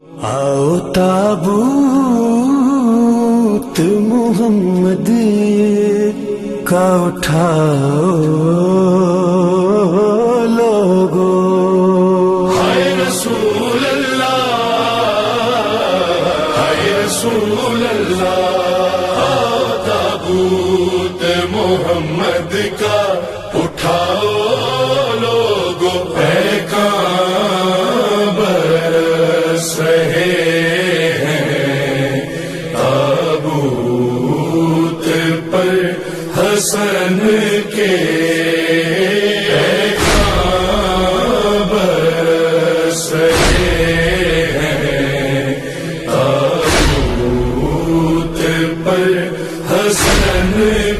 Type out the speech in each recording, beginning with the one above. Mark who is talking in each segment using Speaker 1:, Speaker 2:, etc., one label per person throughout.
Speaker 1: آؤ تابوت محمد کا اٹھاؤ لوگو،
Speaker 2: ہائے رسول اللہ، ہائے رسول اللہ، تابوت محمد کا اٹھاؤ لوگو، اے کام برس رہے ہیں تابوت پر حسن کے، اے کام برس رہے ہیں تابوت پر حسن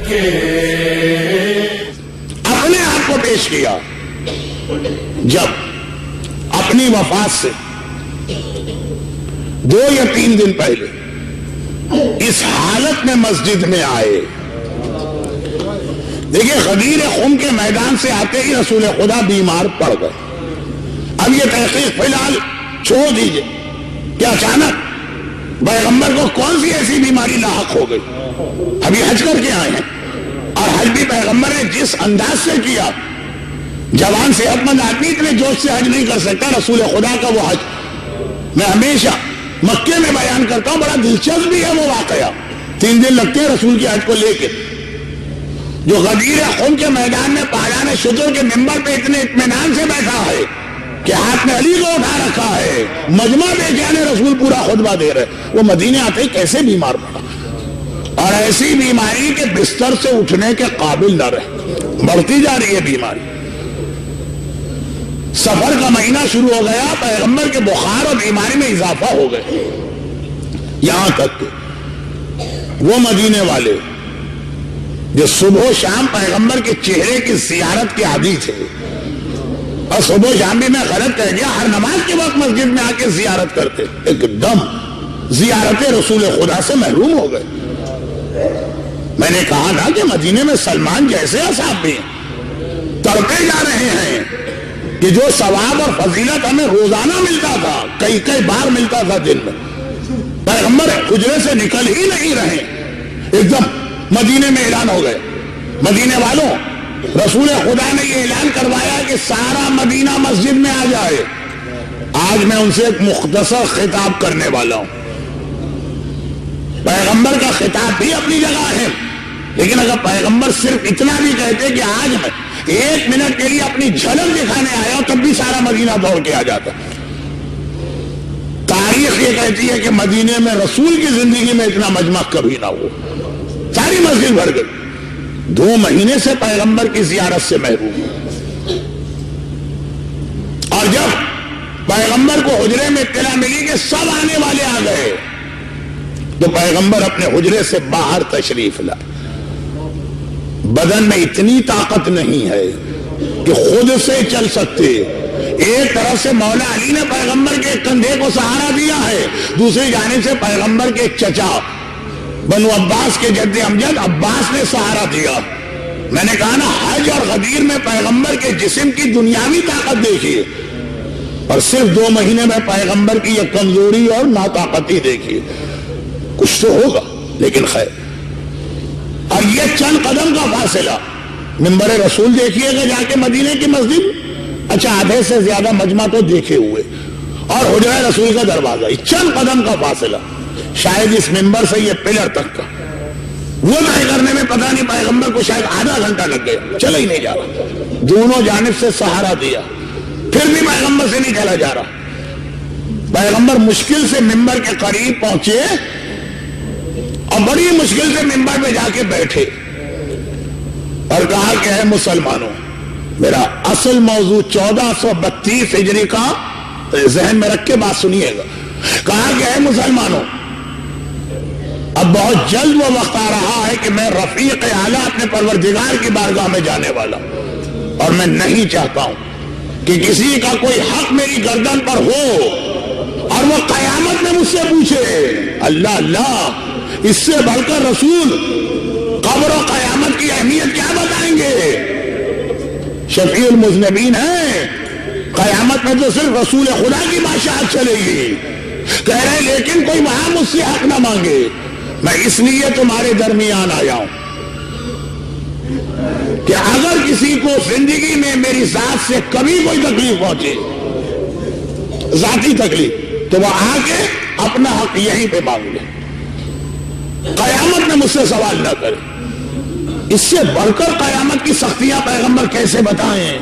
Speaker 2: کے۔
Speaker 3: اپنے آپ کو پیش کیا جب اپنی وفات سے 2 یا 3 دن پہلے اس حالت میں مسجد میں آئے۔ دیکھیں، غدیر خم کے میدان سے آتے ہی رسول خدا بیمار پڑ گئے۔ اب یہ تحقیق فی الحال چھوڑ دیجئے کہ اچانک پیغمبر کو کون سی ایسی بیماری لاحق ہو گئی۔ ابھی حج کر کے آئے ہیں، اور حج بھی پیغمبر نے جس انداز سے کیا، جوان صحت مند آدمی اتنے جوش سے حج نہیں کر سکتا۔ رسول خدا کا وہ حج میں ہمیشہ مکے میں بیان کرتا ہوں، بڑا دلچسپ بھی ہے وہ واقعہ۔ 3 دن لگتے ہیں رسول کی حج کو لے کے، جو غدیر خم کے میدان میں پالان شجر کے منبر پہ اتنے اطمینان سے بیٹھا ہے کہ ہاتھ میں علی کو اٹھا رکھا ہے، مجمع بے جان رسول پورا خطبہ دے رہے، وہ مدینے آتے ہی کیسے بیمار پڑا، اور ایسی بیماری کے بستر سے اٹھنے کے قابل نہ رہے، بڑھتی جا رہی ہے بیماری۔ سفر کا مہینہ شروع ہو گیا، پیغمبر کے بخار اور بیماری میں اضافہ ہو گئے، یہاں تک کہ وہ مدینے والے جو صبح و شام پیغمبر کے چہرے کی زیارت کے عادی تھے، اور صبح و شام بھی میں غلط کہہ گیا، ہر نماز کے وقت مسجد میں آ کے زیارت کرتے، ایک دم زیارت رسول خدا سے محروم ہو گئے۔ میں نے کہا نا کہ مدینے میں سلمان جیسے اصحاب بھی ہیں، تڑپے جا رہے ہیں کہ جو ثواب اور فضیلت ہمیں روزانہ ملتا تھا، کئی کئی بار ملتا تھا دن میں، پیغمبر حجرے سے نکل ہی نہیں رہے، ایک دم مدینے میں اعلان ہو گئے۔ مدینے والوں، رسول خدا نے یہ اعلان کروایا کہ سارا مدینہ مسجد میں آ جائے۔ آج میں ان سے ایک مختصر خطاب کرنے والا ہوں۔ پیغمبر کا خطاب بھی اپنی جگہ ہے، لیکن اگر پیغمبر صرف اتنا بھی کہتے کہ آج میں 1 منٹ کے لیے اپنی جھلک دکھانے آیا ہوں، تب بھی سارا مدینہ دوڑ کے آ جاتا۔ تاریخ یہ کہتی ہے کہ مدینے میں رسول کی زندگی میں اتنا مجمع کبھی نہ ہو، ساری مسجد بھر گئی۔ 2 مہینے سے پیغمبر کی زیارت سے محروم، اور جب پیغمبر کو حجرے میں اطلاع ملی کہ سب آنے والے آ گئے، تو پیغمبر اپنے حجرے سے باہر تشریف لائے۔ بدن میں اتنی طاقت نہیں ہے کہ خود سے چل سکتے۔ ایک طرف سے مولا علی نے پیغمبر کے کندھے کو سہارا دیا ہے، دوسری جانب سے پیغمبر کے چچا بنو عباس کے جد امجد عباس نے سہارا دیا۔ میں نے کہا نا، حج اور غدیر میں پیغمبر کے جسم کی دنیاوی طاقت دیکھیے، اور صرف 2 مہینے میں پیغمبر کی یہ کمزوری اور ناطاقتی دیکھیے۔ کچھ تو ہوگا، لیکن خیر۔ اور یہ چند قدم کا فاصلہ، منبر رسول دیکھیے گا جا کے مدینے کی مسجد، اچھا آدھے سے زیادہ مجمع تو دیکھے ہوئے، اور حجرہ رسول کا دروازہ، چند قدم کا فاصلہ، شاید اس منبر سے یہ پلر تک کا، وہ طے کرنے میں پتہ نہیں پیغمبر کو شاید آدھا گھنٹہ لگ گیا، چلا ہی نہیں جا رہا۔ دونوں جانب سے سہارا دیا، پھر بھی پیغمبر سے نہیں چلا جا رہا۔ پیغمبر مشکل سے منبر کے قریب پہنچے، اور بڑی مشکل سے منبر پہ جا کے بیٹھے، اور کہا کہ اے مسلمانوں، میرا اصل موضوع 1432 ہجری کا ذہن میں رکھ کے بات سنیے گا۔ کہا کہ اے مسلمانوں، اب بہت جلد وہ وقت آ رہا ہے کہ میں رفیق اعلیٰ اپنے پروردگار کی بارگاہ میں جانے والا، اور میں نہیں چاہتا ہوں کہ کسی کا کوئی حق میری گردن پر ہو اور وہ قیامت میں مجھ سے پوچھے۔ اللہ اللہ، اس سے بڑھ کر رسول قبر و قیامت کی اہمیت کیا بتائیں گے؟ شفیع المذنبین ہے، قیامت میں تو صرف رسول خدا کی بادشاہت چلے گی، کہہ رہے لیکن کوئی وہاں مجھ سے حق نہ مانگے، میں اس لیے تمہارے درمیان آیا ہوں کہ اگر کسی کو زندگی میں میری ذات سے کبھی کوئی تکلیف پہنچے، ذاتی تکلیف، تو وہ آ کے اپنا حق یہیں پہ مانگ لے، قیامت میں مجھ سے سوال نہ کرے۔ اس سے بڑھ کر قیامت کی سختیاں پیغمبر کیسے بتائیں؟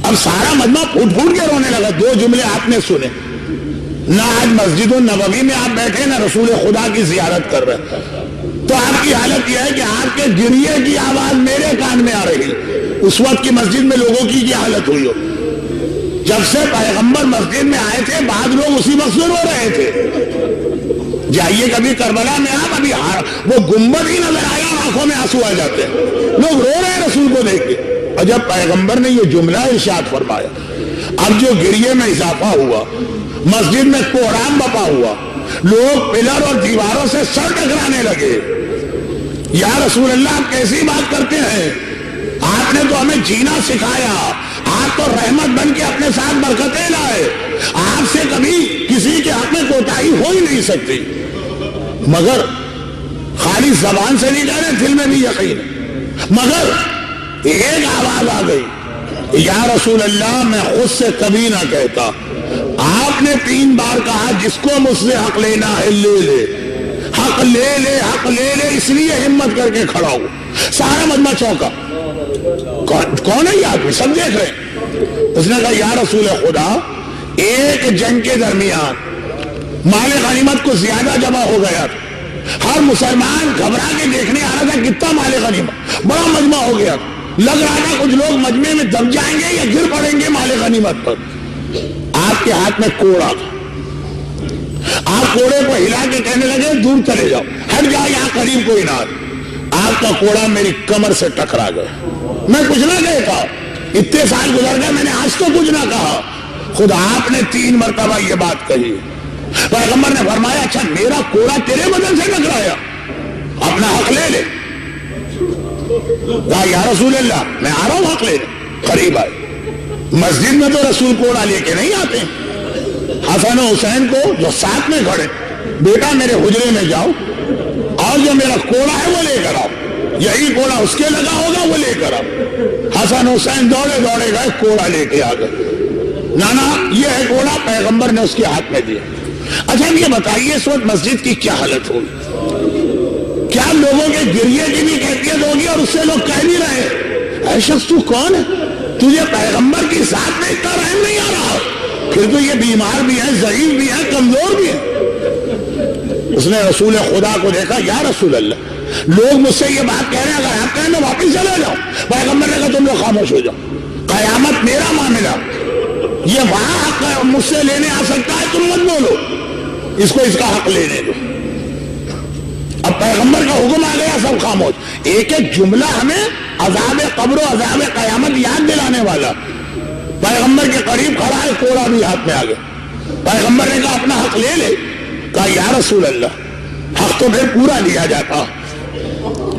Speaker 3: اب سارا مجمع پھوٹ پھوٹ کے رونے لگا۔ دو جملے آپ نے سنے، نہ آج مسجد النبوی میں آپ بیٹھے نہ رسول خدا کی زیارت کر رہے، تو آپ کی حالت یہ ہے کہ آپ کے گریے کی آواز میرے کان میں آ رہی۔ اس وقت کی مسجد میں لوگوں کی کیا حالت ہوئی ہو؟ جب سے پیغمبر مسجد میں آئے تھے بعض لوگ اسی وقت سے رو رہے تھے۔ جائیے کبھی کربلا میں آپ، ابھی وہ گنبد ہی نظر آیا، آنکھوں میں آنسو آ جاتے ہیں، لوگ رو رہے ہیں رسول کو دیکھ کے۔ اور جب پیغمبر نے یہ جملہ ارشاد فرمایا، اب جو گریے میں اضافہ ہوا، مسجد میں کوہرام بپا ہوا، لوگ پلر اور دیواروں سے سر ٹکرانے لگے۔ یا رسول اللہ آپ کیسی بات کرتے ہیں؟ آپ نے تو ہمیں جینا سکھایا، آپ تو رحمت بن کے اپنے ساتھ برکتیں لائے، آپ سے کبھی کسی کے حق میں کوتاہی ہو ہی نہیں سکتی، مگر خالی زبان سے نہیں کہہ رہے، دل میں بھی یقین ہے۔ مگر ایک آواز آ گئی، یا رسول اللہ میں خود سے کبھی نہ کہتا، آپ نے 3 بار کہا جس کو مجھ سے حق لینا ہے لے لے، حق لے لے، حق لے لے، اس لیے ہمت کر کے کھڑا ہو۔ سارا مجمع چونکا، کون ہے یہ آدمی؟ سب دیکھ رہے ہیں۔ اس نے کہا یا رسول خدا، ایک جنگ کے درمیان مال غنیمت کو زیادہ جمع ہو گیا تھا، ہر مسلمان گھبرا کے دیکھنے آ رہا تھا کتنا مال غنیمت، بڑا مجمع ہو گیا، لگ رہا تھا کچھ لوگ مجمع میں دب جائیں گے یا گر پڑیں گے مال غنیمت پر۔ آپ کے ہاتھ میں کوڑا تھا، آپ کوڑے کو ہلا کے کہنے لگے دور چلے جاؤ، ہٹ جاؤ، یہاں قریب کوئی نہ۔ آپ کا کوڑا میری کمر سے ٹکرا گیا، میں کچھ نہ کہتا، اتنے سال گزر گئے میں نے آج تو کچھ نہ کہا، خود آپ نے 3 مرتبہ یہ بات کہی۔ پیغمبر نے فرمایا اچھا میرا کوڑا تیرے بدن سے ٹکرایا، اپنا حق لے لے۔ کہا یا رسول اللہ میں آ رہا ہوں حق لے لے۔ قریب آئے، مسجد میں تو رسول کوڑا لے کے نہیں آتے، حسن و حسین کو جو ساتھ میں کھڑے، بیٹا میرے حجرے میں جاؤ اور جو میرا کوڑا ہے وہ لے کر آؤ، یہی کوڑا اس کے لگا ہوگا وہ لے کر آؤ۔ حسن حسین دوڑے دوڑے گئے، کوڑا لے کے آ گئے۔ نانا یہ ہے کوڑا، پیغمبر نے اس کے ہاتھ میں دیا۔ اچھا یہ بتائیے اس وقت مسجد کی کیا حالت ہوگی؟ کیا لوگوں کے گریے کی بھی کیفیت ہوگی اور اس سے لوگ کہہ نہیں رہے اے شخص تو کون ہے، تجھے پیغمبر کی ذات میں اتنا رحم نہیں آ رہا؟ پھر تو یہ بیمار بھی ہے، ضعیف بھی ہے، کمزور بھی ہے۔ اس نے رسول خدا کو دیکھا، یا رسول اللہ لوگ مجھ سے یہ بات کہہ رہے ہیں، اگر آپ کہیں میں واپس چلے جاؤ۔ پیغمبر نے کہا تم لوگ خاموش ہو جاؤ، قیامت میرا معاملہ، یہ وہاں حق مجھ سے لینے آ سکتا ہے، تم مت بولو، اس کو اس کا حق لینے دو۔ اب پیغمبر کا حکم آ گیا، سب خاموش۔ ایک ایک جملہ ہمیں عذاب قبر و عذاب قیامت یاد دلانے والا۔ پیغمبر کے قریب کھڑا ہے، کوڑا بھی ہاتھ میں آ گیا۔ پیغمبر نے کہا اپنا حق لے لے۔ کہا یا رسول اللہ حق تو پھر پورا لیا جاتا،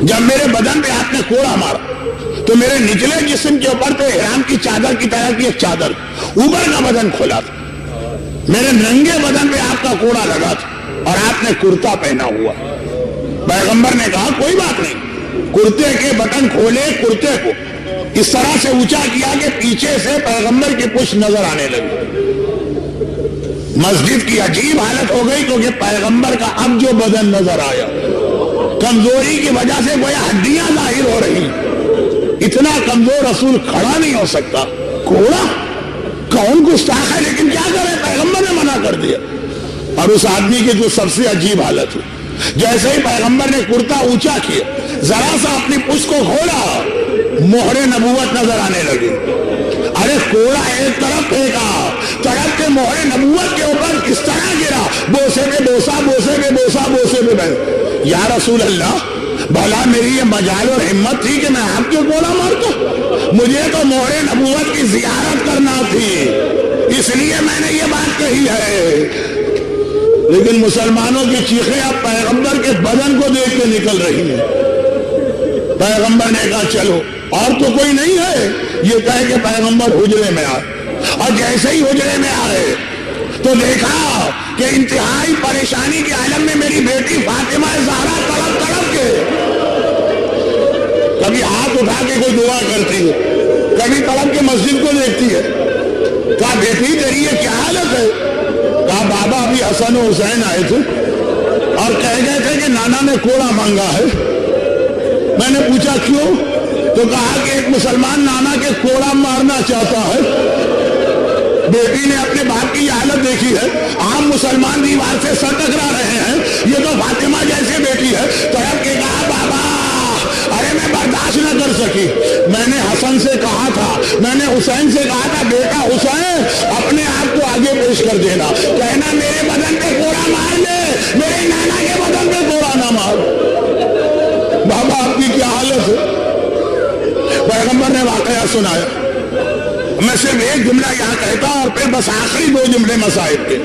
Speaker 3: جب میرے بدن پہ آپ نے کوڑا مارا تو میرے نچلے جسم کے اوپر تو احرام کی چادر کی طرح کی ایک چادر، اوپر کا بدن کھلا تھا، میرے ننگے بدن پہ آپ کا کوڑا لگا تھا اور آپ نے کرتا پہنا ہوا۔ پیغمبر نے کہا کوئی بات نہیں، کرتے کے بٹن کھولے، کرتے کو اس طرح سے اونچا کیا کہ پیچھے سے پیغمبر کی پشت نظر آنے لگی۔ مسجد کی عجیب حالت ہو گئی کیونکہ پیغمبر کا اب جو بدن نظر آیا، کمزوری کی وجہ سے گویا ہڈیاں ظاہر ہو رہی، اتنا کمزور رسول کھڑا نہیں ہو سکتا۔ کوڑا کون گستاخ ہے، لیکن کیا کرے، پیغمبر نے منع کر دیا۔ اور اس آدمی کی جو سب سے عجیب حالت ہوئی، جیسے ہی پیغمبر نے کرتا اونچا کیا، ذرا سا اپنی پشت کو کھولا، مہر نبوت نظر آنے لگی۔ ارے کوڑا ایک طرف پھینکا، طرف کے مہر نبوت کے اوپر کس طرح گرا، بوسے میں بوسا، بوسے میں بوسا، بوسے میں بوسا۔ یا رسول اللہ بھلا میری یہ مجال اور ہمت تھی کہ میں آپ کے کوڑا مارتا؟ مجھے تو مہر نبوت کی زیارت کرنا تھی، اس لیے میں نے یہ بات کہی ہے۔ لیکن مسلمانوں کی چیخیں اب پیغمبر کے بدن کو دیکھ کے نکل رہی ہیں۔ پیغمبر نے کہا چلو، اور تو کوئی نہیں ہے، یہ کہے کہ پیغمبر حجرے میں آئے۔ اور جیسے ہی حجرے میں آئے تو دیکھا کہ انتہائی پریشانی کے عالم میں میری بیٹی فاطمہ زہرا تڑپ تڑپ کے کبھی ہاتھ اٹھا کے کوئی دعا کرتی ہے، کبھی تڑپ کے مسجد کو دیکھتی ہے. کہا بیٹی تیری یہ کیا حالت ہے؟ کہا بابا ابھی حسن و حسین آئے تھے اور کہہ گئے تھے کہ نانا نے کوڑا مانگا ہے. میں نے پوچھا کیوں؟ تو کہا کہ ایک مسلمان نانا کے کوڑا مارنا چاہتا ہے. بیٹی نے اپنے باپ کی حالت دیکھی ہے، عام مسلمان دیوار سے سر ٹکرا رہے ہیں، یہ تو فاطمہ جیسے بیٹی ہے. تڑپ کے کہا بابا ارے میں برداشت نہ کر سکی. میں نے حسن سے کہا تھا، میں نے حسین سے کہا تھا بیٹا حسین اپنے آپ کو آگے پیش کر دینا، کہنا میرے بدن پہ کوڑا مار لے، میرے نانا کے بدن پہ کوڑا نہ مار. بابا آپ کی کیا حالت ہے؟ پیغمبر نے واقعہ سنایا. میں صرف ایک جملہ یہاں کہتا اور پھر بس آخری 2 جملے مصائب کے.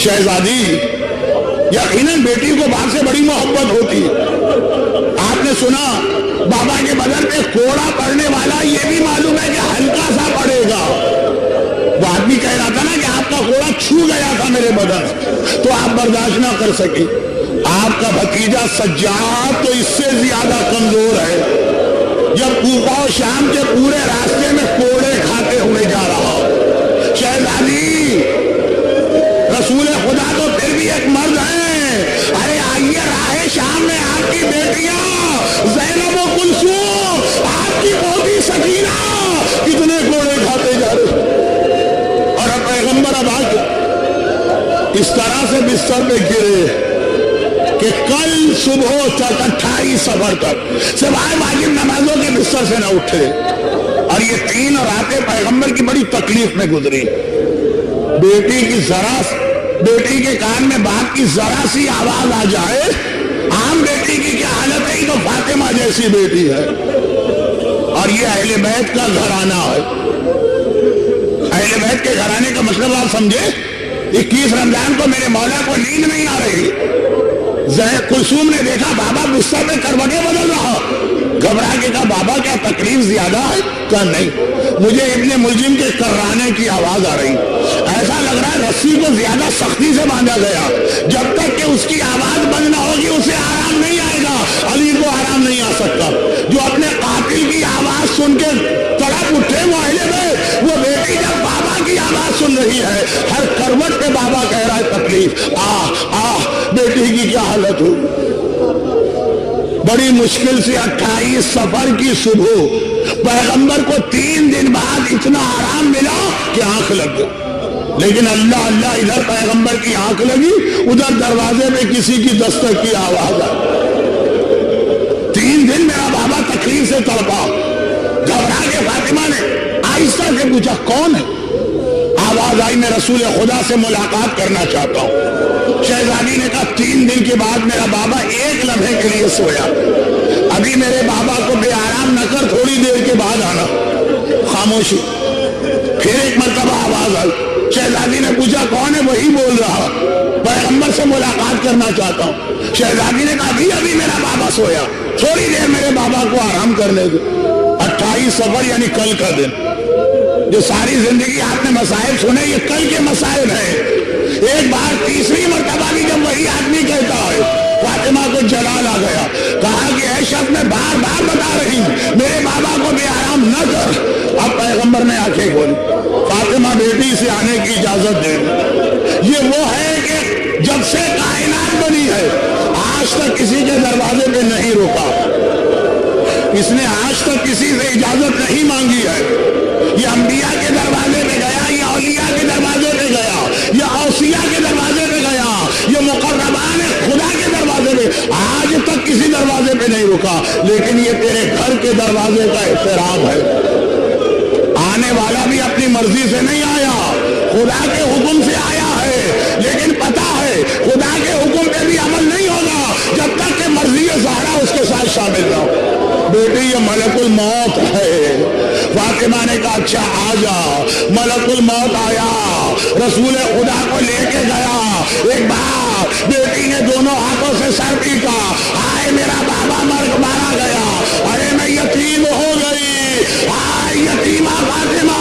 Speaker 3: شہزادی یقیناً بیٹی کو باپ سے بڑی محبت ہوتی ہے. آپ نے سنا بابا کے بدن پہ کوڑا پڑنے والا، یہ بھی معلوم ہے کہ ہلکا سا پڑے گا. وہ آدمی کہہ رہا تھا نا کہ آپ کا کوڑا چھو گیا تھا میرے بدن، تو آپ برداشت نہ کر سکے. آپ کا بھتیجا سجاد تو اس سے زیادہ کمزور ہے. جب کوفہ و شام کے پورے راستے میں کوڑے کھاتے ہوئے جا رہا. شہزادی رسول خدا تو پھر بھی ایک مرد ہے. ارے آئیے راہ شام میں آپ کی بیٹیاں زینب و کلثوم، آپ کی پوتی سکینہ کتنے کوڑے کھاتے جا رہے. اور اب پیغمبر اب آج اس طرح سے بستر پہ گرے کہ کل صبح تک 28 صفر تک سوائے واجب نمازوں کے بستر سے نہ اٹھے. اور یہ 3 راتیں پیغمبر کی بڑی تکلیف میں گزری. بیٹی کے کان میں باپ کی ذرا سی آواز آ جائے، عام بیٹی کی کیا حالت ہے، یہ تو فاطمہ جیسی بیٹی ہے. اور یہ اہل بیت کا گھرانہ ہے. اہل بیت کے گھرانے کا مطلب آپ سمجھے. 21 رمضان کو میرے مولا کو نیند نہیں آ رہی. کلثوم نے دیکھا بابا بستر میں کروٹیں بدل رہا، گھبرا کے کہا بابا کیا تکلیف زیادہ ہے؟ کہا نہیں، مجھے ابن ملجم کے کرانے کی آواز آ رہی. ایسا لگ رہا ہے رسی کو زیادہ سختی سے باندھا گیا، جب تک کہ اس کی آواز بند نہ ہوگی اسے آرام نہیں آئے گا. علی کو آرام نہیں آ سکتا. جو اپنے قاتل کی آواز سن کے تڑپ اٹھے معاہدے میں، وہ بیٹی جب بابا کی آواز سن رہی ہے، ہر کروٹ پہ بابا کہہ رہا ہے تکلیف. بیٹی کی کیا حالت ہو. بڑی مشکل سے 28 صفر کی صبح پیغمبر کو 3 دن بعد اتنا آرام ملا کہ آنکھ لگ گئی. لیکن اللہ اللہ ادھر پیغمبر کی آنکھ لگی، ادھر دروازے میں کسی کی دستک کی آواز آئی. 3 دن میرا بابا تکلیف سے تڑپا. گھبرا کے فاطمہ نے آہستہ سے پوچھا کون ہے. آواز آئی میں رسول خدا سے ملاقات کرنا چاہتا ہوں. شہزادی نے کہا 3 دن کے بعد میرا بابا 1 لمحے کے لیے سویا. ابھی میرے بابا کو بے آرام نہ کر، تھوڑی دیر کے بعد آنا. خاموشی. پھر ایک مرتبہ آواز آئی. شہزادی نے پوچھا کون ہے. وہی بول رہا پیغمبر سے ملاقات کرنا چاہتا ہوں. شہزادی نے کہا ابھی میرا بابا سویا، تھوڑی دیر میرے بابا کو آرام کرنے دو. 28 صفر یعنی کل کا دن. جو ساری زندگی آپ نے مسائل سنے یہ کل کے مسائل ہیں. ایک بار تیسری مرتبہ بھی جب وہی آدمی کہتا ہے، فاطمہ کو جلال آ گیا. کہا کہ اے شخص میں بار بار بتا رہی ہوں میرے بابا کو بے آرام نہ کر. اب پیغمبر نے آنکھیں کھولی. فاطمہ بیٹی سے آنے کی اجازت دے. یہ وہ ہے کہ جب سے کائنات بنی ہے آج تک کسی کے دروازے پہ نہیں روکا. اس نے آج تک کسی سے اجازت نہیں مانگی ہے. یہ انبیاء کے دروازے پہ گیا، یہ اولیاء کے دروازے پہ گیا، یہ اوصیاء کے دروازے پہ گیا، یہ مقربان خدا کے دروازے پہ. آج تک کسی دروازے پہ نہیں رکا. لیکن یہ تیرے گھر کے دروازے کا احترام ہے. آنے والا بھی اپنی مرضی سے نہیں آیا، خدا کے حکم سے آیا ہے. لیکن پتا ہے خدا کے حکم پہ بھی عمل نہیں ہوگا جب تک کہ مرضی زہرا اس کے ساتھ شامل نہ ہو. بیٹی یہ ملک الموت ہے. فاطمہ نے کہا اچھا آ جا. ملک الموت آیا، رسول خدا کو لے کے گیا. ایک بار بیٹی نے دونوں ہاتھوں سے سر پیٹا. آئے میرا بابا مارا گیا، ارے میں یتیم ہو گئی. آئے یتیمہ فاطمہ.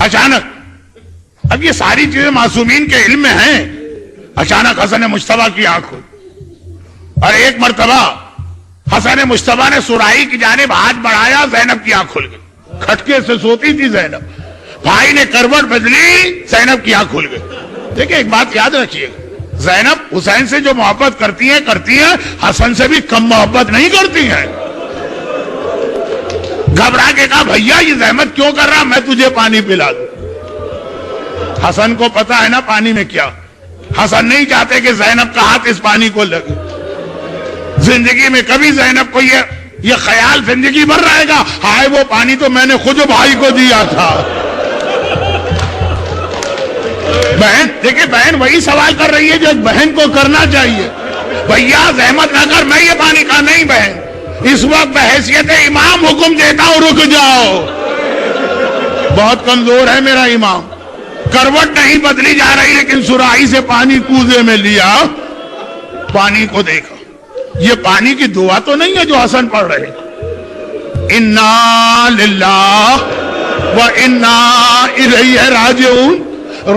Speaker 3: اچانک، اب یہ ساری چیزیں معصومین کے علم میں ہیں، اچانک حسن مجتبیٰ کی آنکھ کھلی، اور ایک مرتبہ حسن مجتبیٰ نے سرائی کی جانب ہاتھ بڑھایا، زینب کی آنکھ کھل گئی، کھٹکے سے سوتی تھی زینب، بھائی نے کروٹ بدلی، زینب کی آنکھ کھل گئی۔ دیکھیں ایک بات یاد رکھیے، زینب حسین سے جو محبت کرتی ہیں، حسن سے بھی کم محبت نہیں کرتی ہیں۔ گھبرا کے کہا بھیا یہ زحمت کیوں کر رہا، میں تجھے پانی پلا دوں۔ حسن کو پتا ہے نا پانی میں کیا، حسن نہیں چاہتے کہ زینب کا ہاتھ اس پانی کو لگے۔ زندگی میں کبھی زینب کو یہ خیال زندگی بھر رہے گا، ہائے وہ پانی تو میں نے خود بھائی کو دیا تھا۔ بہن دیکھیں، بہن وہی سوال کر رہی ہے جو ایک بہن کو کرنا چاہیے، بھیا زحمت نہ کر، میں یہ پانی کا نہیں بہن، اس وقت بحیثیت امام حکم دیتا ہوں رک جاؤ، بہت کمزور ہے میرا امام، کروٹ نہیں بدلی جا رہی لیکن سراہی سے پانی کوزے میں لیا، پانی کو دیکھا، یہ پانی کی دعا تو نہیں ہے جو حسن پڑھ رہے، انا للہ و انا الیہ راجعون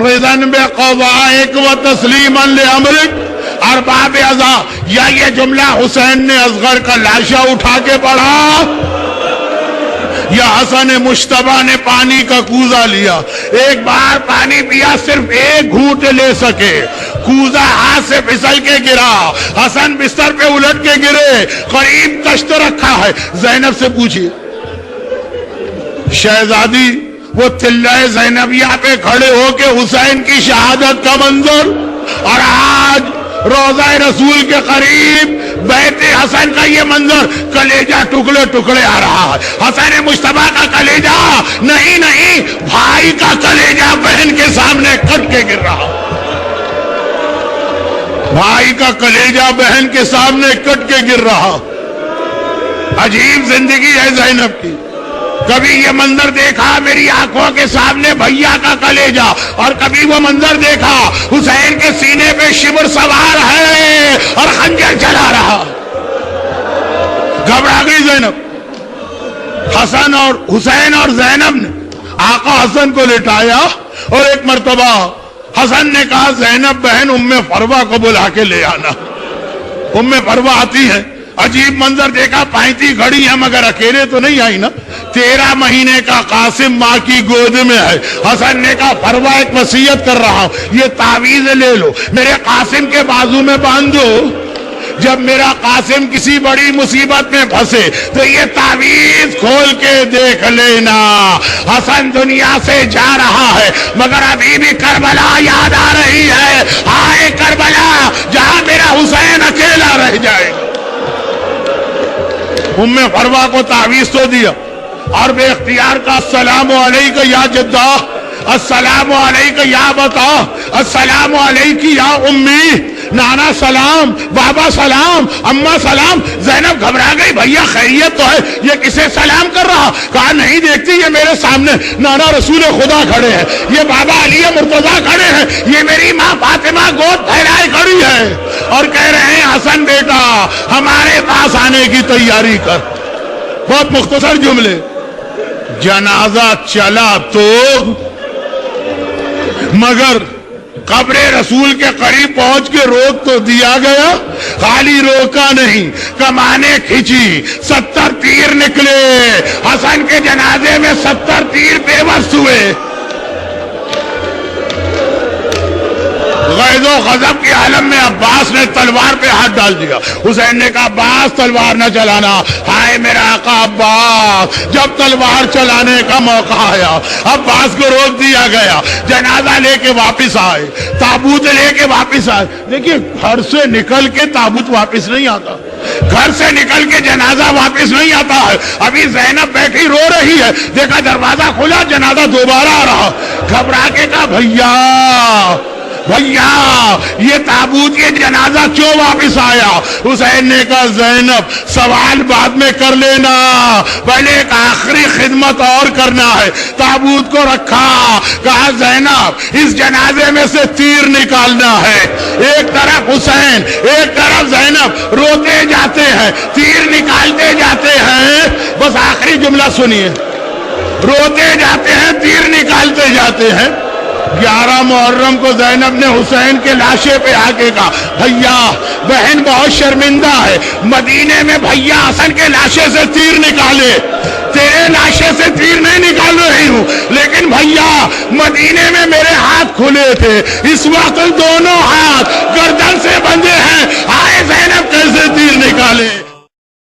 Speaker 3: رضن بقضائک و تسلیما لامرک ارباب ازا، یا یہ جملہ حسین نے اصغر کا لاشا اٹھا کے پڑھا یا حسن مجتبیٰ نے پانی کا کوزہ لیا؟ ایک بار پانی پیا، صرف ایک گھونٹ لے سکے، کوزہ ہاتھ سے پھسل کے گرا، حسن بستر پہ الٹ کے گرے، قریب تشت رکھا ہے، زینب سے پوچھئے شہزادی وہ تلہ زینبیہ پہ کھڑے ہو کے حسین کی شہادت کا منظر، اور آج روضہ رسول کے قریب بیت حسن کا یہ منظر، کلیجہ ٹکڑے ٹکڑے آ رہا ہے، حسن مجتبیٰ کا کلیجہ نہیں، بھائی کا کلیجہ بہن کے سامنے کٹ کے گر رہا، بھائی کا کلیجہ بہن کے سامنے کٹ کے گر رہا۔ عجیب زندگی ہے زینب کی، کبھی یہ منظر دیکھا میری آنکھوں کے سامنے بھیا کا کلیجہ، اور کبھی وہ منظر دیکھا حسین کے سینے پہ شبر سوار ہے اور خنجر چلا رہا، گھبرا گئی زینب۔ حسن اور حسین اور زینب نے آقا حسن کو لٹایا، اور ایک مرتبہ حسن نے کہا زینب بہن ام فروہ کو بلا کے لے آنا، ام فروہ آتی ہے، عجیب منظر دیکھا، پائنتی گھڑی ہے مگر اکیلے تو نہیں آئی نا، 13 مہینے کا قاسم ماں کی گود میں ہے۔ حسن نے کہا فروہ ایک وصیت کر رہا ہوں، یہ تعویذ لے لو، میرے قاسم کے بازو میں باندھ دو، جب میرا قاسم کسی بڑی مصیبت میں پھنسے تو یہ تعویذ کھول کے دیکھ لینا۔ حسن دنیا سے جا رہا ہے مگر ابھی بھی کربلا یاد آ رہی ہے، ہائے کربلا جہاں میرا حسین اکیلا رہ جائے۔ ام فروہ کو تعویذ تو دیا، اور بے اختیار کا السلام علیکہ یا جدہ، السلام علیکہ یا بتا، السلام علیکہ یا امی، نانا سلام، بابا سلام، اماں سلام۔ زینب گھبرا گئی، بھیا خیریت تو ہے، یہ کسے سلام کر رہا؟ کہا نہیں دیکھتی یہ میرے سامنے نانا رسول خدا کھڑے ہیں، یہ بابا علی مرتضیٰ کھڑے ہیں، یہ میری ماں فاطمہ گود پھیلائے کھڑی ہے، اور کہہ رہے ہیں حسن بیٹا ہمارے پاس آنے کی تیاری کر۔ بہت مختصر جملے، جنازہ چلا تو مگر قبر رسول کے قریب پہنچ کے روک تو دیا گیا، خالی روکا نہیں، کمانے کھینچی، 70 تیر نکلے، حسن کے جنازے میں 70 تیر بے بس ہوئے۔ غیظ و غضب کے عالم میں عباس نے تلوار پہ ہاتھ ڈال دیا، حسین نے کہا عباس تلوار نہ چلانا، ہائے میرا آقا عباس۔ جب تلوار چلانے کا موقع آیا عباس کو روک دیا گیا، جنازہ لے کے واپس آئے، تابوت لے کے واپس آئے۔ دیکھیے گھر سے نکل کے تابوت واپس نہیں آتا، گھر سے نکل کے جنازہ واپس نہیں آتا ہے۔ ابھی زینب بیٹھی رو رہی ہے، دیکھا دروازہ کھلا، جنازہ دوبارہ آ رہا، گھبرا کے کہا بھیا یہ تابوت یہ جنازہ کیوں واپس آیا؟ حسین نے کہا زینب سوال بعد میں کر لینا، پہلے ایک آخری خدمت اور کرنا ہے۔ تابوت کو رکھا، کہا زینب اس جنازے میں سے تیر نکالنا ہے۔ ایک طرف حسین ایک طرف زینب روتے جاتے ہیں، تیر نکالتے جاتے ہیں۔ بس آخری جملہ سنیے، روتے جاتے ہیں، تیر نکالتے جاتے ہیں۔ 11 محرم کو زینب نے حسین کے لاشے پہ آ کے کہا بھیا بہن بہت شرمندہ ہے، مدینے میں بھیا حسن کے لاشے سے تیر نکالے، تیرے لاشے سے تیر نہیں نکال رہی ہوں، لیکن بھیا مدینے میں میرے ہاتھ کھلے تھے، اس وقت دونوں ہاتھ گردن سے بندھے ہیں، آئے زینب کیسے تیر نکالے؟